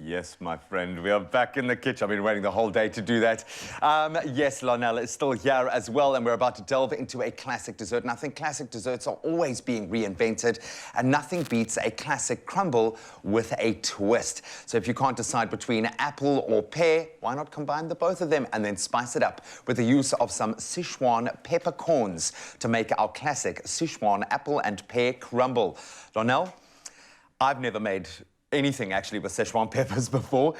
Yes, my friend, we are back in the kitchen. I've been waiting the whole day to do that. Yes, Lonelle is still here as well, and we're about to delve into a classic dessert. And I think classic desserts are always being reinvented, and nothing beats a classic crumble with a twist. So if you can't decide between apple or pear, why not combine the both of them and then spice it up with the use of some Sichuan peppercorns to make our classic Sichuan apple and pear crumble. Lonelle, I've never made anything actually with Sichuan peppers before.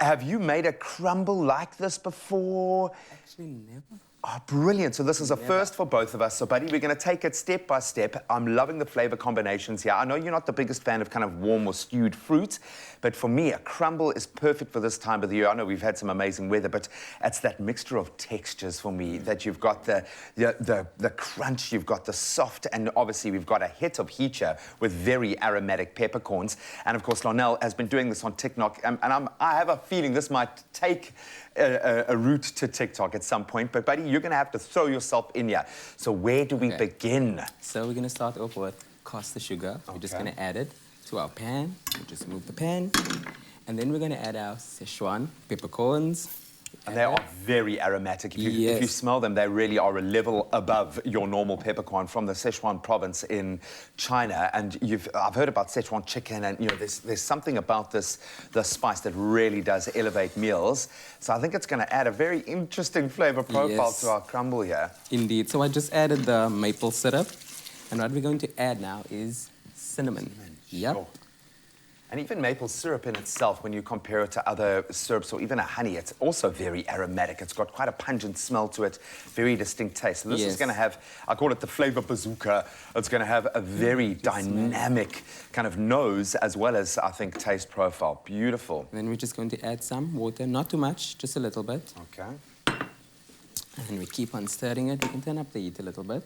Have you made a crumble like this before? Actually, never. Oh, brilliant. So this is a first for both of us. So, buddy, we're going to take it step by step. I'm loving the flavor combinations here. I know you're not the biggest fan of kind of warm or stewed fruit, but for me, a crumble is perfect for this time of the year. I know we've had some amazing weather, but it's that mixture of textures for me, that you've got the crunch, you've got the soft, and obviously we've got a hit of heat here with very aromatic peppercorns. And, of course, Lonelle has been doing this on TikTok, and I have a feeling this might take a route to TikTok at some point, but buddy, you're going to have to throw yourself in here. So where do we begin? So we're going to start off with caster sugar. We're just going to add it to our pan. We'll just move the pan. And then we're going to add our Sichuan peppercorns. And they are very aromatic. If you smell them, they really are a level above your normal peppercorn from the Sichuan province in China. And I've heard about Sichuan chicken, and you know, there's something about the spice that really does elevate meals. So I think it's going to add a very interesting flavor profile to our crumble here. Indeed. So I just added the maple syrup, and what we're going to add now is cinnamon. Yep. Sure. And even maple syrup in itself, when you compare it to other syrups or even a honey, it's also very aromatic. It's got quite a pungent smell to it, very distinct taste. So this is going to have, I call it the flavor bazooka. It's going to have a very dynamic kind of nose as well as, I think, taste profile. Beautiful. And then we're just going to add some water, not too much, just a little bit. Okay. And we keep on stirring it. We can turn up the heat a little bit.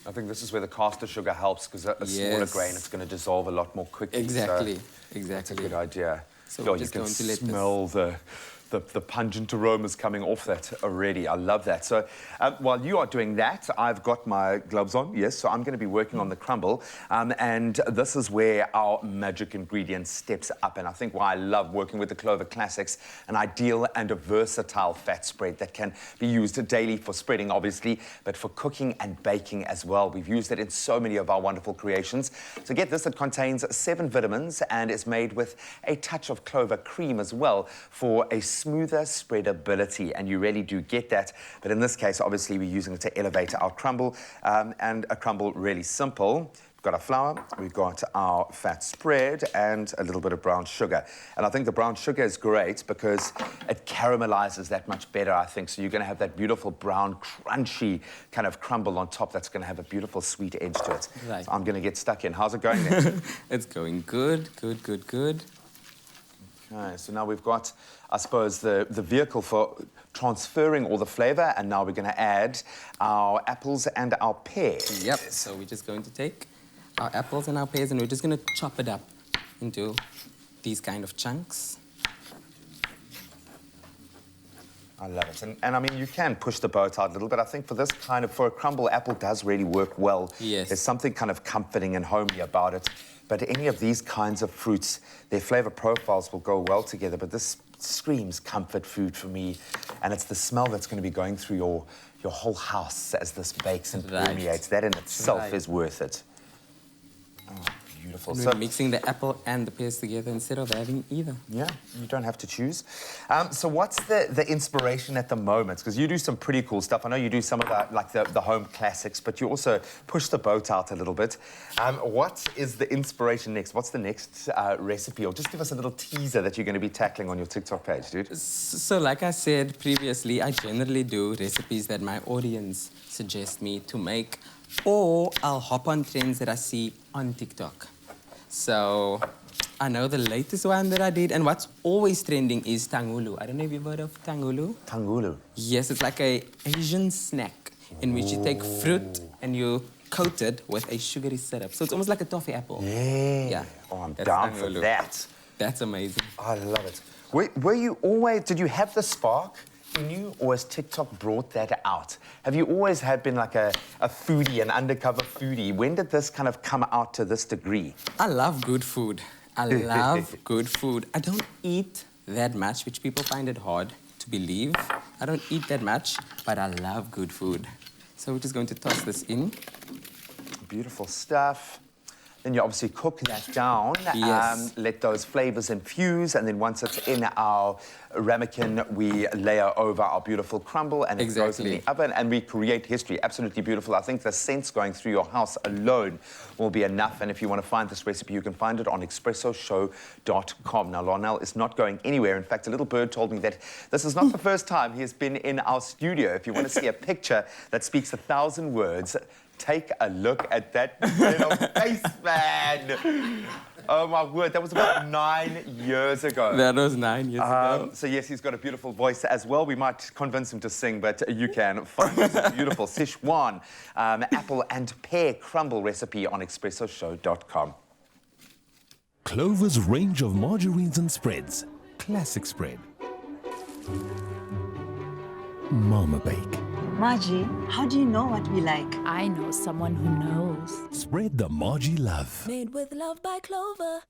I think this is where the caster sugar helps, because a smaller grain, it's going to dissolve a lot more quickly. Exactly, so exactly. That's a good idea. So you can smell the pungent aromas coming off that already. I love that. So while you are doing that, I've got my gloves on, yes, so I'm going to be working on the crumble. And this is where our magic ingredient steps up. And I think why I love working with the Clover Classics, an ideal and a versatile fat spread that can be used daily for spreading, obviously, but for cooking and baking as well. We've used it in so many of our wonderful creations. So get this, it contains 7 vitamins and is made with a touch of Clover cream as well for a smoother spreadability, and you really do get that. But in this case, obviously, we're using it to elevate our crumble, and a crumble really simple. We've got our flour, we've got our fat spread, and a little bit of brown sugar. And I think the brown sugar is great because it caramelizes that much better, I think. So you're going to have that beautiful brown, crunchy kind of crumble on top that's going to have a beautiful sweet edge to it. Right. So I'm going to get stuck in. How's it going then? It's going good, good, good, good. Okay, so now we've got, I suppose, the vehicle for transferring all the flavor, and now we're going to add our apples and our pears. Yep, so we're just going to take our apples and our pears, and we're just going to chop it up into these kind of chunks. I love it. And I mean, you can push the boat out a little bit. I think for this kind of, for a crumble, apple does really work well. Yes. There's something kind of comforting and homey about it. But any of these kinds of fruits, their flavor profiles will go well together. But this screams comfort food for me. And it's the smell that's going to be going through your whole house as this bakes and permeates. That in itself is worth it. Oh, beautiful. And we're mixing the apple and the pears together instead of having either. Yeah, you don't have to choose. So what's the inspiration at the moment? Because you do some pretty cool stuff. I know you do some of the home classics, but you also push the boat out a little bit. What is the inspiration next? What's the next recipe? Or just give us a little teaser that you're going to be tackling on your TikTok page, dude. So like I said previously, I generally do recipes that my audience suggest me to make, or I'll hop on trends that I see on TikTok. So I know the latest one that I did, and what's always trending is tangulu. I don't know if you've heard of tangulu. Tangulu? Yes, it's like an Asian snack in which you take fruit and you coat it with a sugary syrup. So it's almost like a toffee apple. Yeah. Oh, I'm down for that. That's amazing. I love it. Were you always, did you have the spark in you, or has TikTok brought that out? Have you always been like a foodie, an undercover foodie? When did this kind of come out to this degree? I love good food. I love good food. I don't eat that much, which people find it hard to believe. I don't eat that much, but I love good food. So we're just going to toss this in. Beautiful stuff. Then you obviously cook that down, Yes. let those flavors infuse, and then once it's in our ramekin, we layer over our beautiful crumble, and it goes in the oven, and we create history. Absolutely beautiful. I think the scents going through your house alone will be enough, and if you want to find this recipe, you can find it on expressoshow.com. Now, Lionel is not going anywhere. In fact, a little bird told me that this is not the first time he has been in our studio. If you want to see a picture that speaks 1,000 words, take a look at that little face, man. Oh, my word. That was about 9 years ago. That was 9 years ago. So, yes, he's got a beautiful voice as well. We might convince him to sing, but you can find this beautiful Sichaun apple and pear crumble recipe on expressoshow.com. Clover's range of margarines and spreads. Classic spread. Mama Bake. Margie, how do you know what we like? I know someone who knows. Spread the Margie love. Made with love by Clover.